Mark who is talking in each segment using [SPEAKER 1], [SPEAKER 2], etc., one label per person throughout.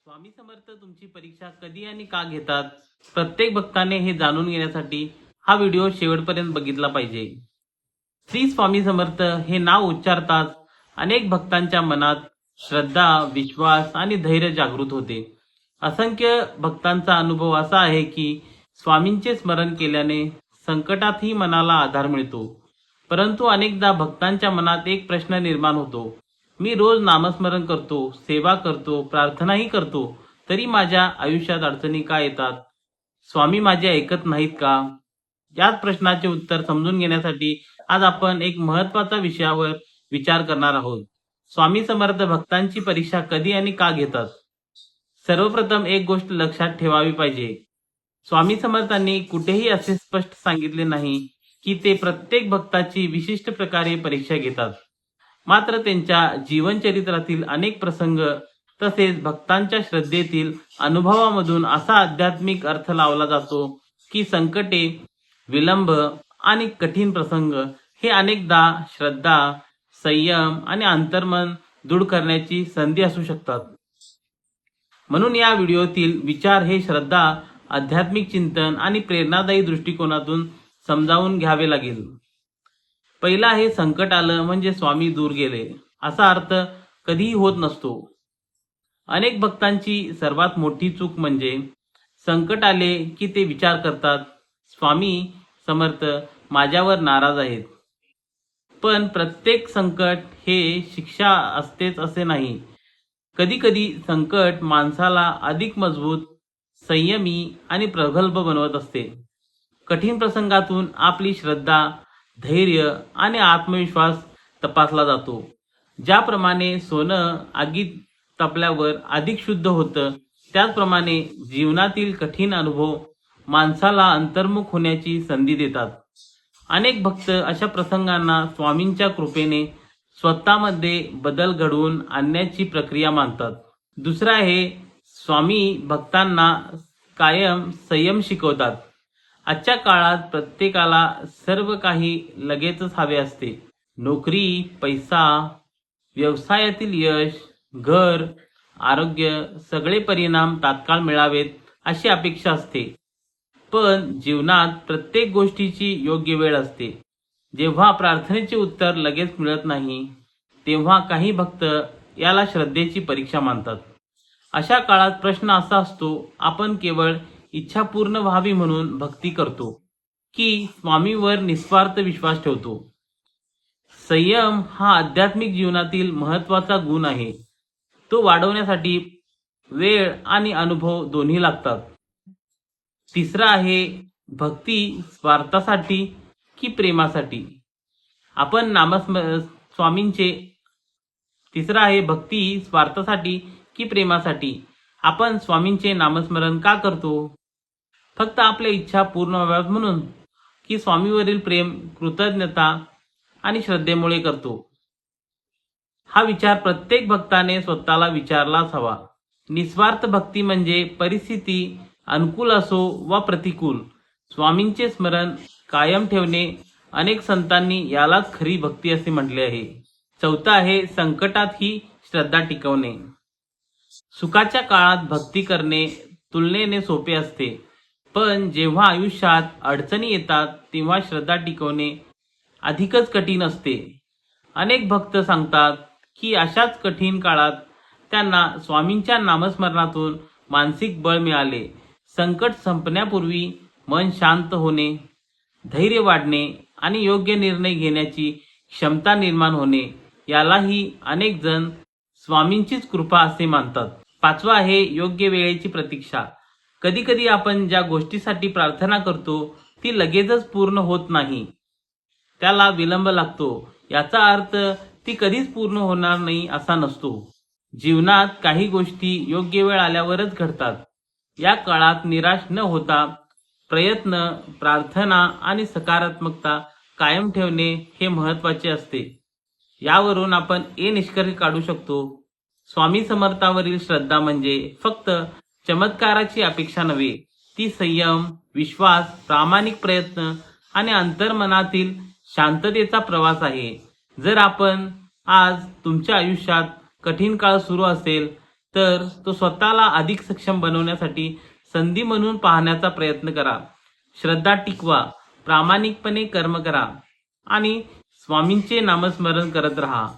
[SPEAKER 1] स्वामी समर्थ तुमची परीक्षा कधी आणि का घेतात? प्रत्येक भक्ताने हे जाणून घेण्यासाठी हा व्हिडिओ शेवटपर्यंत बघितला पाहिजे. श्री स्वामी समर्थ हे नाव उच्चारताच अनेक भक्तांच्या मनात श्रद्धा, विश्वास आणि धैर्य जागृत होते. असंख्य भक्तांचा अनुभव असा आहे की स्वामींचे स्मरण केल्याने संकटातही मनाला आधार मिळतो. परंतु अनेकदा भक्तांच्या मनात एक प्रश्न निर्माण होतो. मी रोज नामस्मरण करतो, सेवा करतो, प्रार्थनाही करतो, तरी माझ्या आयुष्यात अडचणी का येतात? स्वामी माझे ऐकत नाहीत का? याच प्रश्नाचे उत्तर समजून घेण्यासाठी आज आपण एक महत्त्वाचा विषयावर विचार करणार आहोत. स्वामी समर्थ भक्तांची परीक्षा कधी आणि का घेतात? सर्वप्रथम एक गोष्ट लक्षात ठेवावी पाहिजे. स्वामी समर्थांनी कुठेही असे स्पष्ट सांगितले नाही की ते प्रत्येक भक्ताची विशिष्ट प्रकारे परीक्षा घेतात. मात्र त्यांच्या जीवनचरित्रातील अनेक प्रसंग तसेच भक्तांच्या श्रद्धेतील अनुभवामधून असा आध्यात्मिक अर्थ लावला जातो की संकटे, विलंब आणि कठीण प्रसंग हे अनेकदा श्रद्धा, संयम आणि अंतर्मन दृढ करण्याची संधी असू शकतात. म्हणून या व्हिडिओतील विचार हे श्रद्धा, आध्यात्मिक चिंतन आणि प्रेरणादायी दृष्टिकोनातून समजावून घ्यावे लागेल. पहिला आहे, संकट आलं म्हणजे स्वामी दूर गेले असा अर्थ कधीही होत नसतो. अनेक भक्तांची सर्वात मोठी चूक म्हणजे संकट आले की ते विचार करतात, स्वामी समर्थ माझ्यावर नाराज आहेत. पण प्रत्येक संकट हे शिक्षा असतेच असे नाही. कधी कधी संकट माणसाला अधिक मजबूत, संयमी आणि प्रगल्भ बनवत असते. कठीण प्रसंगातून आपली श्रद्धा, धैर्य आणि आत्मविश्वास तपासला जातो. ज्याप्रमाणे सोनं आगीत तापल्यावर अधिक शुद्ध होतं, त्याचप्रमाणे जीवनातील कठीण अनुभव माणसाला अंतर्मुख होण्याची संधी देतात. अनेक भक्त अशा प्रसंगांना स्वामींच्या कृपेने स्वतःमध्ये बदल घडवून आणण्याची प्रक्रिया मानतात. दुसरा आहे, स्वामी भक्तांना कायम संयम शिकवतात. आजच्या काळात प्रत्येकाला सर्व काही लगेचच हवे असते. नोकरी, पैसा, व्यवसायातील यश, घर, आरोग्य सगळे परिणाम तात्काळ मिळावेत अशी अपेक्षा असते. पण जीवनात प्रत्येक गोष्टीची योग्य वेळ असते. जेव्हा प्रार्थनेचे उत्तर लगेच मिळत नाही, तेव्हा काही भक्त याला श्रद्धेची परीक्षा मानतात. अशा काळात प्रश्न असा असतो, आपण केवळ इच्छा पूर्ण व्हावी म्हणून भक्ती करतो की स्वामीवर निस्वार्थ विश्वास ठेवतो? संयम हा आध्यात्मिक जीवनातील महत्त्वाचा गुण आहे. तो वाढवण्यासाठी वेळ आणि अनुभव दोन्ही लागतात. तिसरा आहे, भक्ती स्वार्थासाठी की प्रेमासाठी? आपण स्वामींचे तिसरा आहे, भक्ती स्वार्थासाठी की प्रेमासाठी? आपण स्वामींचे नामस्मरण का करतो? फक्त आपल्या इच्छा पूर्ण व्हाव्यात म्हणून, की स्वामीवरील प्रेम, कृतज्ञता आणि श्रद्धेमुळे करतो? हा विचार प्रत्येक भक्ताने स्वतःला विचारलाच हवा. निस्वार्थ भक्ती म्हणजे परिस्थिती अनुकूल असो वा प्रतिकूल स्वामींचे स्मरण कायम ठेवणे. अनेक संतांनी यालाच खरी भक्ती असे म्हटले आहे. चौथा आहे, संकटातही श्रद्धा टिकवणे. सुखाच्या काळात भक्ती करणे तुलनेने सोपे असते, पण जेव्हा आयुष्यात अडचणी येतात तेव्हा श्रद्धा टिकवणे अधिकच कठीण असते. अनेक भक्त सांगतात की अशाच कठीण काळात त्यांना स्वामींच्या नामस्मरणातून मानसिक बळ मिळाले. संकट संपण्यापूर्वी मन शांत होणे, धैर्य वाढणे आणि योग्य निर्णय घेण्याची क्षमता निर्माण होणे, यालाही अनेक जण स्वामींचीच कृपा असे मानतात. पाचवा आहे, योग्य वेळेची प्रतीक्षा. कधी कधी आपण ज्या गोष्टीसाठी प्रार्थना करतो ती लगेचच पूर्ण होत नाही. त्याला विलंब लागतो. याचा अर्थ ती कधीच पूर्ण होणार नाही असा नसतो. जीवनात काही गोष्टी योग्य वेळ आल्यावरच घडतात. या काळात निराश न होता प्रयत्न, प्रार्थना आणि सकारात्मकता कायम ठेवणे हे महत्त्वाचे असते. यावरून आपण निष्कर्ष काढू शकतो, स्वामी समर्थावरील श्रद्धा म्हणजे फक्त चमत्काराची अपेक्षा नव्हे, ती संयम, विश्वास, प्रामाणिक प्रयत्न आणि अंतर्मनातील शांततेचा प्रवास आहे. जर आपण आज तुमच्या आयुष्यात कठीण काळ सुरू असेल तर तो स्वतःला अधिक सक्षम बनवण्यासाठी संधी म्हणून पाहण्याचा प्रयत्न करा. श्रद्धा टिकवा, प्रामाणिकपणे कर्म करा आणि स्वामींचे नामस्मरण करत राहा.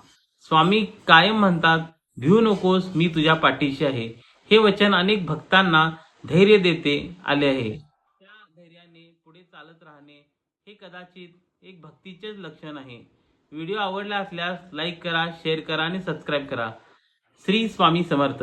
[SPEAKER 1] स्वामी कायम म्हणतात, भिवू नकोस, मी तुझ्या पाठीशी आहे. हे वचन अनेक भक्तांना धैर्य देते आले आहे. त्या धैर्याने पुढे चालत राहणे हे कदाचित एक भक्तीचेच लक्षण आहे. व्हिडिओ आवडला असल्यास लाईक करा, शेअर करा आणि सबस्क्राईब करा. श्री स्वामी समर्थ.